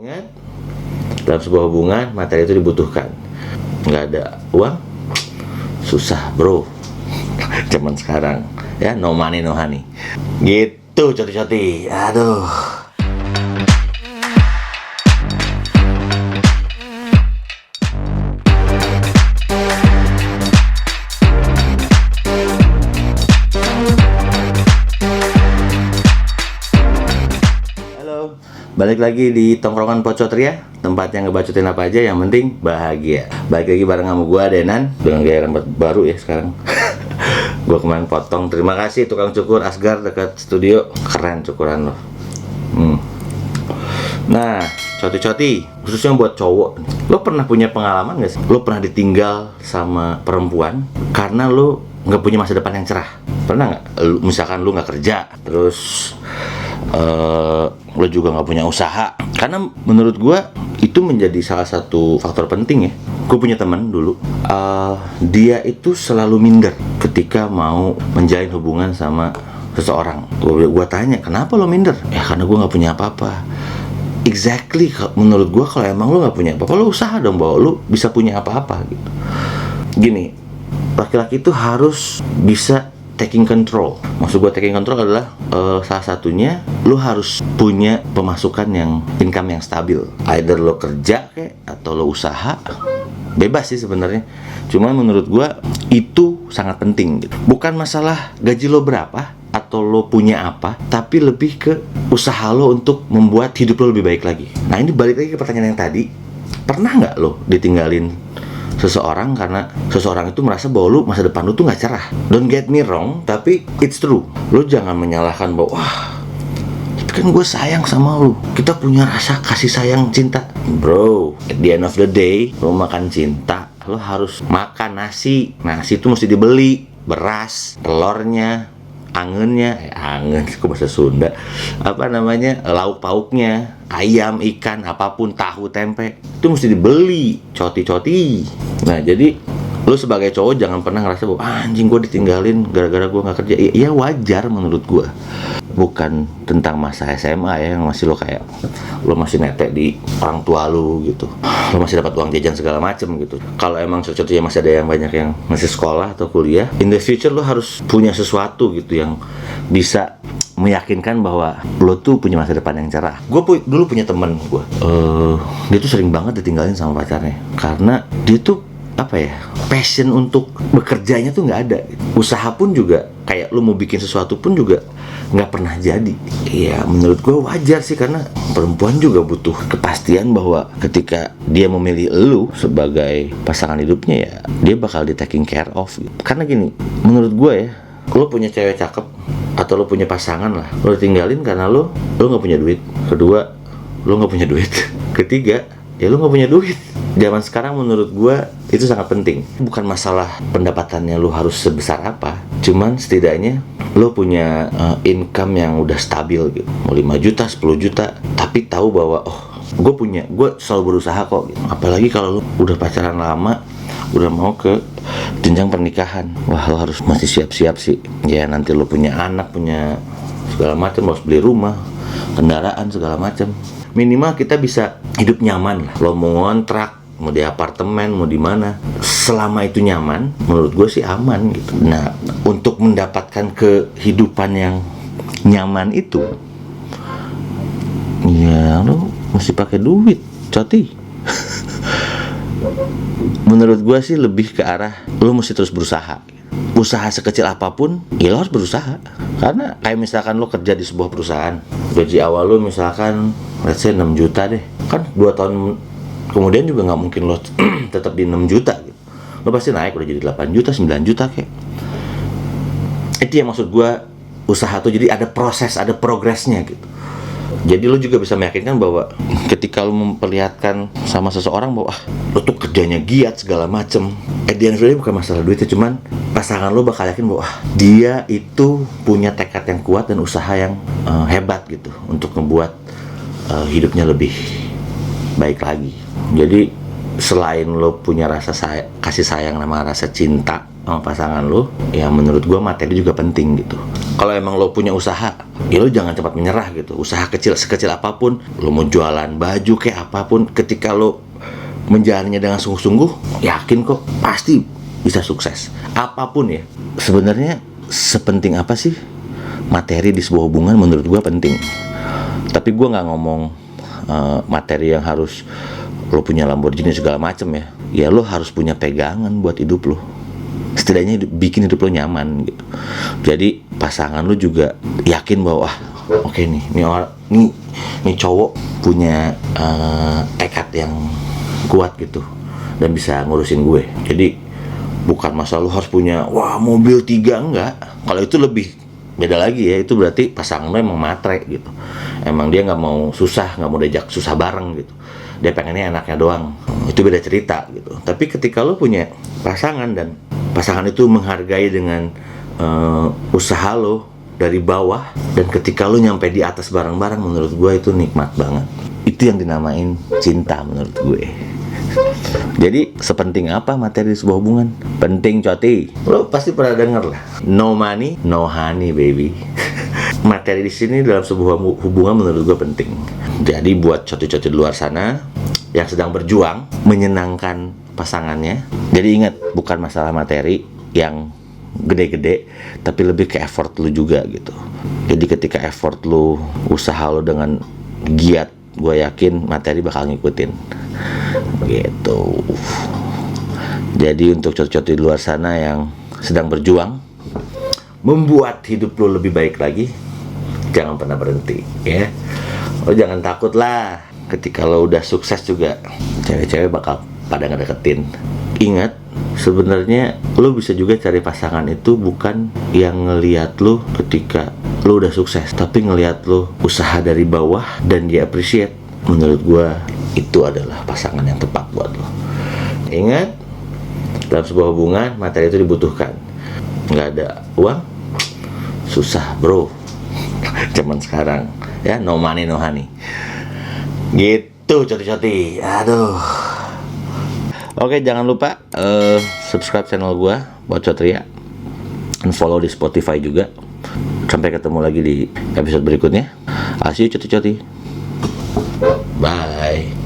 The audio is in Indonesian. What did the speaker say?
Ingat, dalam sebuah hubungan materi itu dibutuhkan. Nggak ada uang, susah bro. Zaman sekarang ya, no money no honey. Gitu coti-coti. Aduh. Balik lagi di Tongkrongan Pocotria, tempat yang ngebacotin apa aja, yang penting bahagia. Balik lagi bareng sama gua Denan, dengan gaya rambut baru ya sekarang. Gua kemarin potong. Terima kasih tukang cukur Asgar dekat studio. Keren cukuran lo. Nah, coti-coti, khususnya buat cowok, lo pernah punya pengalaman gak sih? Lo pernah ditinggal sama perempuan karena lo nggak punya masa depan yang cerah? Pernah nggak? Misalkan lo nggak kerja, terus lo juga nggak punya usaha. Karena menurut gue itu menjadi salah satu faktor penting ya. Gue punya teman dulu, dia itu selalu minder ketika mau menjalin hubungan sama seseorang. Gue tanya, kenapa lo minder? Ya karena gue nggak punya apa-apa. Exactly, menurut gue kalau emang lo nggak punya apa-apa, lo usaha dong bahwa lo bisa punya apa-apa gitu. Gini, laki-laki itu harus bisa taking control. Maksud gue taking control adalah salah satunya lo harus punya pemasukan yang income yang stabil. Either lo kerja kayak atau lo usaha, bebas sih sebenarnya. Cuman menurut gue itu sangat penting gitu. Bukan masalah gaji lo berapa atau lo punya apa, tapi lebih ke usaha lo untuk membuat hidup lo lebih baik lagi. Nah ini balik lagi ke pertanyaan yang tadi. Pernah nggak lo ditinggalin seseorang karena seseorang itu merasa bahwa lu masa depan lu tuh nggak cerah? Don't get me wrong, tapi it's true. Lu jangan menyalahkan bahwa wah, tapi kan gue sayang sama lu, kita punya rasa kasih sayang cinta. Bro, at the end of the day, lu makan cinta, lu harus makan nasi. Nasi itu mesti dibeli, beras, telurnya, angennya, angen, kok bahasa Sunda, apa namanya, lauk pauknya, ayam, ikan, apapun, tahu, tempe, itu mesti dibeli, coti-coti. Nah jadi lu sebagai cowok jangan pernah ngerasa bahwa anjing gue ditinggalin gara-gara gue nggak kerja. Iya wajar menurut gue. Bukan tentang masa SMA ya, yang masih lo kayak lo masih netek di orang tua lu gitu, lo masih dapat uang jajan segala macem gitu. Kalau emang cocoknya masih ada yang banyak yang masih sekolah atau kuliah, in the future lo harus punya sesuatu gitu yang bisa meyakinkan bahwa lo tuh punya masa depan yang cerah. Gue dulu punya temen gue, dia tuh sering banget ditinggalin sama pacarnya karena dia tuh apa ya, passion untuk bekerjanya tuh nggak ada. Usaha pun juga kayak lo mau bikin sesuatu pun juga nggak pernah jadi. Ya menurut gue wajar sih, karena perempuan juga butuh kepastian bahwa ketika dia memilih lo sebagai pasangan hidupnya, ya dia bakal di taking care of gitu. Karena gini, menurut gue ya, lo punya cewek cakep atau lo punya pasangan lah, lo tinggalin karena lo nggak punya duit. Kedua, lo nggak punya duit. Ketiga, ya lo nggak punya duit. Zaman sekarang menurut gue itu sangat penting. Bukan masalah pendapatannya lo harus sebesar apa, cuman setidaknya lo punya income yang udah stabil gitu. Mau 5 juta, 10 juta, tapi tahu bahwa gue selalu berusaha kok gitu. Apalagi kalau lo udah pacaran lama, udah mau ke jenjang pernikahan, wah lo harus masih siap-siap sih. Ya nanti lo punya anak, punya segala macam, harus beli rumah, kendaraan segala macam. Minimal kita bisa hidup nyaman lah. Lo mau ngontrak, mau di apartemen, mau di mana, selama itu nyaman, menurut gue sih aman gitu. Nah, untuk mendapatkan kehidupan yang nyaman itu, ya lo mesti pakai duit, coti. Menurut gue sih lebih ke arah lo mesti terus berusaha. Usaha sekecil apapun, ya lo harus berusaha. Karena kayak misalkan lo kerja di sebuah perusahaan, gaji awal lo misalkan let's say 6 juta deh, kan 2 tahun kemudian juga nggak mungkin lo tetap di 6 juta gitu. Lo pasti naik udah jadi 8 juta, 9 juta kayak. Itu yang maksud gue, usaha tuh jadi ada proses, ada progresnya gitu. Jadi lo juga bisa meyakinkan bahwa ketika lo memperlihatkan sama seseorang bahwa lo tuh kerjanya giat segala macem, at the end of the day bukan masalah duitnya, cuman pasangan lo bakal yakin bahwa dia itu punya tekad yang kuat dan usaha yang hebat gitu untuk membuat hidupnya lebih baik lagi. Jadi selain lo punya rasa kasih sayang sama rasa cinta sama pasangan lo, ya menurut gue materi juga penting gitu. Kalau emang lo punya usaha, ya lo jangan cepat menyerah gitu. Usaha kecil sekecil apapun, lo mau jualan baju kayak apapun, ketika lo menjalannya dengan sungguh-sungguh, yakin kok pasti bisa sukses. Apapun ya. Sebenarnya sepenting apa sih materi di sebuah hubungan? Menurut gue penting. Tapi gue nggak ngomong materi yang harus lo punya Lamborghini segala macem ya. Ya lo harus punya pegangan buat hidup lo. Setidaknya bikin hidup lo nyaman gitu. Jadi pasangan lo juga yakin bahwa oke nih, nih cowok punya tekad yang kuat gitu dan bisa ngurusin gue. Jadi bukan masalah lo harus punya mobil 3, enggak. Kalau itu lebih beda lagi ya, itu berarti pasangan lo emang matre gitu. Emang dia nggak mau susah, nggak mau diajak susah bareng gitu. Dia pengennya enaknya doang. Itu beda cerita gitu. Tapi ketika lo punya pasangan dan pasangan itu menghargai dengan usaha lo dari bawah, dan ketika lo nyampe di atas bareng-bareng, menurut gue itu nikmat banget. Itu yang dinamain cinta menurut gue. Jadi sepenting apa materi di sebuah hubungan? Penting, Coti. Lo pasti pernah denger lah, no money, no honey, baby. Materi di sini dalam sebuah hubungan menurut gue penting. Jadi buat Coti-Coti di luar sana yang sedang berjuang menyenangkan pasangannya, jadi ingat, bukan masalah materi yang gede-gede, tapi lebih ke effort lu juga gitu. Jadi ketika effort lu, usaha lu dengan giat, gue yakin materi bakal ngikutin gitu. Jadi untuk Coti-Coti di luar sana yang sedang berjuang membuat hidup lu lebih baik lagi, jangan pernah berhenti ya. Lo jangan takut lah, ketika lo udah sukses juga cewek-cewek bakal pada ngedeketin. Ingat, sebenarnya lo bisa juga cari pasangan itu bukan yang ngelihat lo ketika lo udah sukses, tapi ngelihat lo usaha dari bawah dan dia appreciate. Menurut gua itu adalah pasangan yang tepat buat lo. Ingat, dalam sebuah hubungan materi itu dibutuhkan. Nggak ada uang, susah bro. Zaman sekarang ya, no money no honey gitu, Coti-Coti. Aduh. Oke, jangan lupa subscribe channel gua buat Cotria, dan follow di Spotify juga. Sampai ketemu lagi di episode berikutnya. See you, Coti-Coti. Bye.